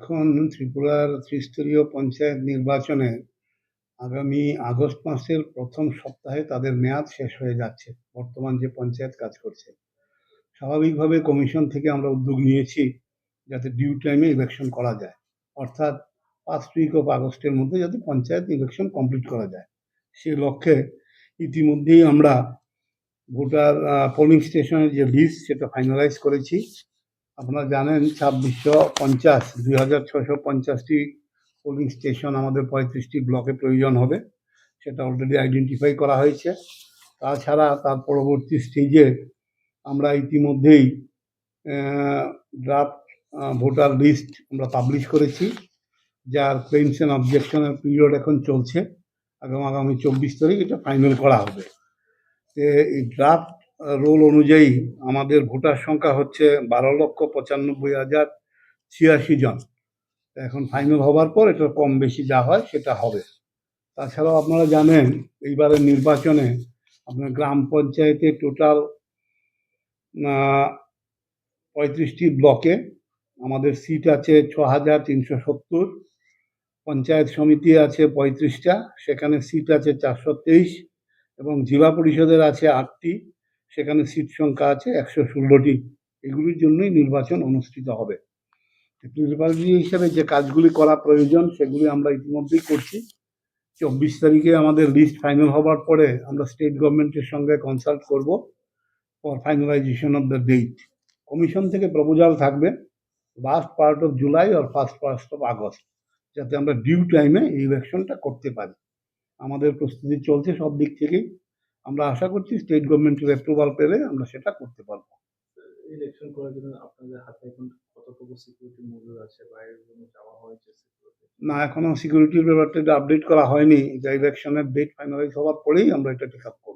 এখন ত্রিপুরার ত্রিস্তরীয় পঞ্চায়েত নির্বাচনে আগামী আগস্ট মাসের প্রথম সপ্তাহে তাদের মেয়াদ শেষ হয়ে যাচ্ছে। বর্তমান যে পঞ্চায়েত কাজ করছে, স্বাভাবিকভাবে কমিশন থেকে আমরা উদ্যোগ নিয়েছি যাতে ডিউ টাইমে ইলেকশন করা যায়, অর্থাৎ ফার্স্ট উইক অফ আগস্টের মধ্যে যাতে পঞ্চায়েত ইলেকশন কমপ্লিট করা যায়। সেই লক্ষ্যে ইতিমধ্যেই আমরা ভোটার পোলিং স্টেশনের যে লিস্ট সেটা ফাইনালাইজ করেছি। আপনারা জানেন 2650 পোলিং স্টেশন আমাদের 35টি ব্লকে প্রয়োজন হবে, সেটা অলরেডি আইডেন্টিফাই করা হয়েছে। তাছাড়া তার পরবর্তী স্টেজে আমরা ইতিমধ্যেই ড্রাফট ভোটার লিস্ট আমরা পাবলিশ করেছি, যার ক্লেইমস অ্যান্ড অবজেকশনের পিরিয়ড এখন চলছে। আগামী 24 তারিখ এটা ফাইনাল করা হবে। এই ড্রাফট রোল অনুযায়ী আমাদের ভোটার সংখ্যা হচ্ছে 12,95,086 জন। এখন ফাইনাল হবার পর এটা কম বেশি যা হয় সেটা হবে। তাছাড়াও আপনারা জানেন এইবারের নির্বাচনে আপনার গ্রাম পঞ্চায়েতে টোটাল 35টি ব্লকে আমাদের সিট আছে 6,370, পঞ্চায়েত সমিতি আছে 35টা, সেখানে সিট আছে 423, এবং জেলা পরিষদের আছে 8টি, সেখানে সিট সংখ্যা আছে 116টি। এগুলির জন্যই নির্বাচন অনুষ্ঠিত হবে। নির্বাচনী হিসেবে যে কাজগুলি করা প্রয়োজন সেগুলি আমরা ইতিমধ্যেই করছি। 24 তারিখে আমাদের লিস্ট ফাইনাল হবার পরে আমরা স্টেট গভর্নমেন্টের সঙ্গে কনসাল্ট করব for finalisation of the date. Commission থেকে প্রপোজাল থাকবে লাস্ট পার্ট অফ জুলাই আর ফার্স্ট পার্ট অফ আগস্ট, যাতে আমরা ডিউ টাইমে এই ইলেকশনটা করতে পারি। আমাদের প্রস্তুতি চলছে সব দিক থেকেই। আমরা আশা করছি স্টেট গভর্নমেন্টের অ্যাপ্রুভাল পেলে আমরা সেটা করতে পারবো। ইলেকশন করার জন্য আপনাদের হাতে এখন কতটুকু সিকিউরিটি মজুদ আছে, বাইরের জন্য যাওয়া হয়েছে? না, এখনো সিকিউরিটির ব্যাপারটা আপডেট করা হয়নি। ইলেকশনের ডেট ফাইনালাইজ হওয়ার পরেই আমরা এটা টেক আপ করবো।